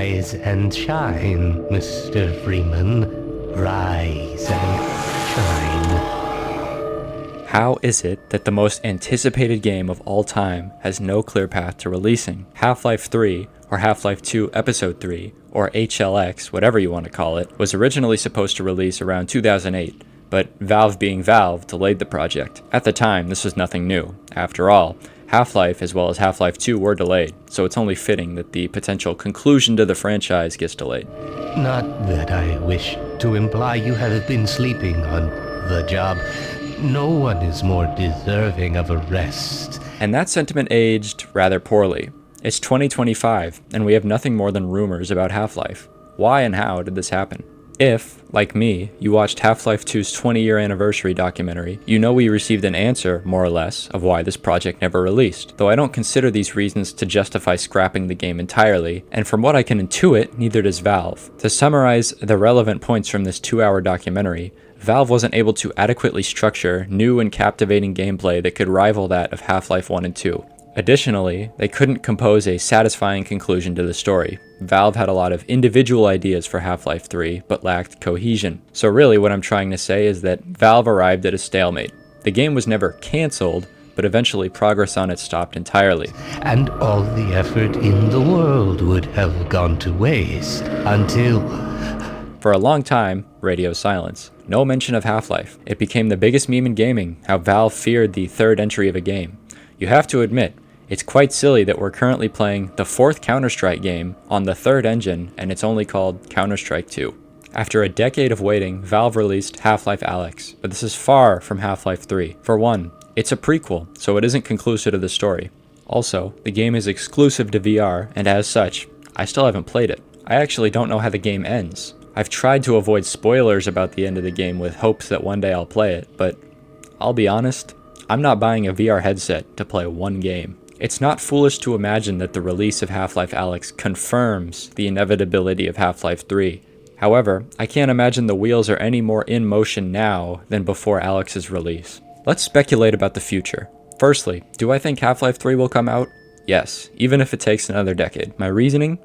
Rise and shine, Mr. Freeman. Rise and shine. How is it that the most anticipated game of all time has no clear path to releasing? Half-Life 3, or Half-Life 2 Episode 3, or HLX, whatever you want to call it, was originally supposed to release around 2008, but Valve being Valve delayed the project. At the time, this was nothing new. After all, Half-Life as well as Half-Life 2 were delayed, so it's only fitting that the potential conclusion to the franchise gets delayed. Not that I wish to imply you have been sleeping on the job. No one is more deserving of a rest. And that sentiment aged rather poorly. It's 2025, and we have nothing more than rumors about Half-Life. Why and how did this happen? If, like me, you watched Half-Life 2's 20-year anniversary documentary, you know we received an answer, more or less, of why this project never released, though I don't consider these reasons to justify scrapping the game entirely, and from what I can intuit, neither does Valve. To summarize the relevant points from this 2-hour documentary, Valve wasn't able to adequately structure new and captivating gameplay that could rival that of Half-Life 1 and 2. Additionally, they couldn't compose a satisfying conclusion to the story. Valve had a lot of individual ideas for Half-Life 3, but lacked cohesion. So really what I'm trying to say is that Valve arrived at a stalemate. The game was never cancelled, but eventually progress on it stopped entirely. And all the effort in the world would have gone to waste until... For a long time, radio silence. No mention of Half-Life. It became the biggest meme in gaming, how Valve feared the third entry of a game. You have to admit, it's quite silly that we're currently playing the 4th Counter-Strike game on the 3rd engine, and it's only called Counter-Strike 2. After a decade of waiting, Valve released Half-Life Alyx, but this is far from Half-Life 3. For one, it's a prequel, so it isn't conclusive to the story. Also, the game is exclusive to VR, and as such, I still haven't played it. I actually don't know how the game ends. I've tried to avoid spoilers about the end of the game with hopes that one day I'll play it, but I'll be honest, I'm not buying a VR headset to play one game. It's not foolish to imagine that the release of Half-Life Alyx confirms the inevitability of Half-Life 3. However, I can't imagine the wheels are any more in motion now than before Alyx's release. Let's speculate about the future. Firstly, do I think Half-Life 3 will come out? Yes, even if it takes another decade. My reasoning?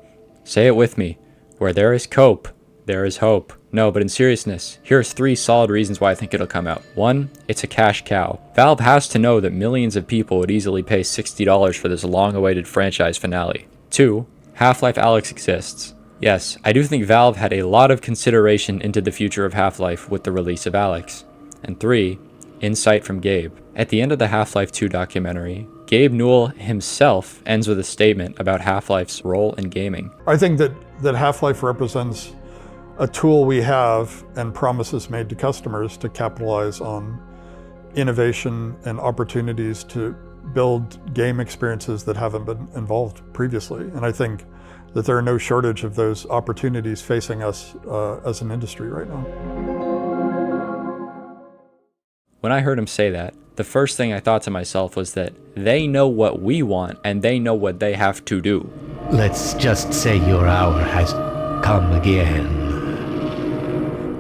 Say it with me. Where there is cope, there is hope. No, but in seriousness, here's 3 solid reasons why I think it'll come out. 1, it's a cash cow. Valve has to know that millions of people would easily pay $60 for this long-awaited franchise finale. 2, Half-Life Alyx exists. Yes, I do think Valve had a lot of consideration into the future of Half-Life with the release of Alyx. And 3, insight from Gabe. At the end of the Half-Life 2 documentary, Gabe Newell himself ends with a statement about Half-Life's role in gaming. I think that Half-Life represents a tool we have and promises made to customers to capitalize on innovation and opportunities to build game experiences that haven't been involved previously. And I think that there are no shortage of those opportunities facing us as an industry right now. When I heard him say that, the first thing I thought to myself was that they know what we want and they know what they have to do. Let's just say your hour has come again.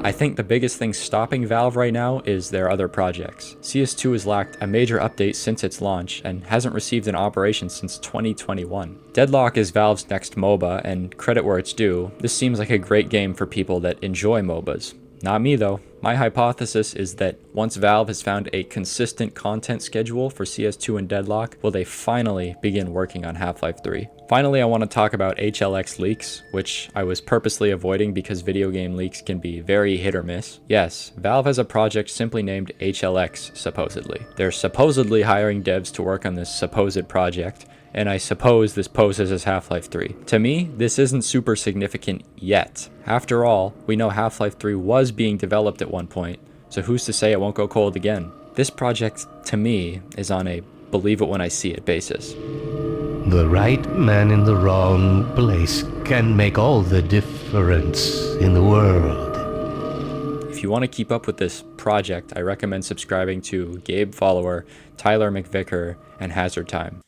I think the biggest thing stopping Valve right now is their other projects. CS2 has lacked a major update since its launch and hasn't received an operation since 2021. Deadlock is Valve's next MOBA, and credit where it's due, this seems like a great game for people that enjoy MOBAs. Not me though. My hypothesis is that once Valve has found a consistent content schedule for CS2 and Deadlock, will they finally begin working on Half-Life 3. Finally, I want to talk about HLX leaks, which I was purposely avoiding because video game leaks can be very hit or miss. Yes, Valve has a project simply named HLX, supposedly. They're supposedly hiring devs to work on this supposed project, and I suppose this poses as Half-Life 3. To me, this isn't super significant yet. After all, we know Half-Life 3 was being developed at one point, so who's to say it won't go cold again? This project, to me, is on a believe it when I see it basis. The right man in the wrong place can make all the difference in the world. If you want to keep up with this project, I recommend subscribing to Gabe Follower, Tyler McVicker, and Hazard Time.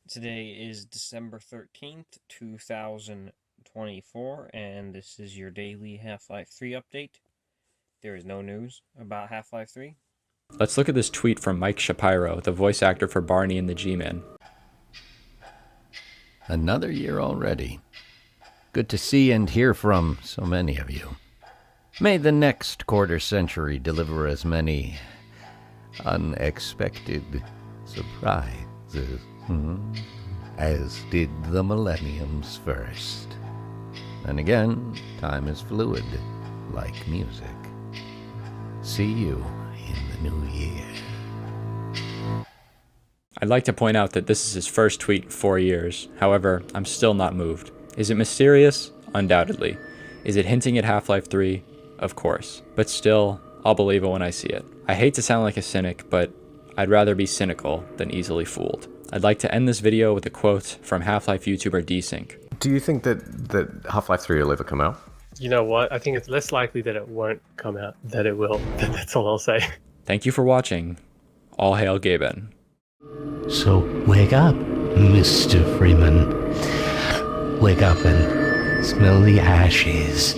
Today is December 13th, 2024, and this is your daily Half-Life 3 update. There is no news about Half-Life 3. Let's look at this tweet from Mike Shapiro, the voice actor for Barney and the G-Man. Another year already. Good to see and hear from so many of you. May the next quarter century deliver as many unexpected surprises as did the millenniums first. And again, time is fluid, like music. See you in the new year. I'd like to point out that this is his first tweet in 4 years. However, I'm still not moved. Is it mysterious? Undoubtedly. Is it hinting at Half-Life 3? Of course. But still, I'll believe it when I see it. I hate to sound like a cynic, but I'd rather be cynical than easily fooled. I'd like to end this video with a quote from Half-Life YouTuber Desync. Do you think that Half-Life 3 will ever come out? You know what? I think it's less likely that it won't come out than it will. That's all I'll say. Thank you for watching. All hail Gaben. So wake up, Mr. Freeman. Wake up and smell the ashes.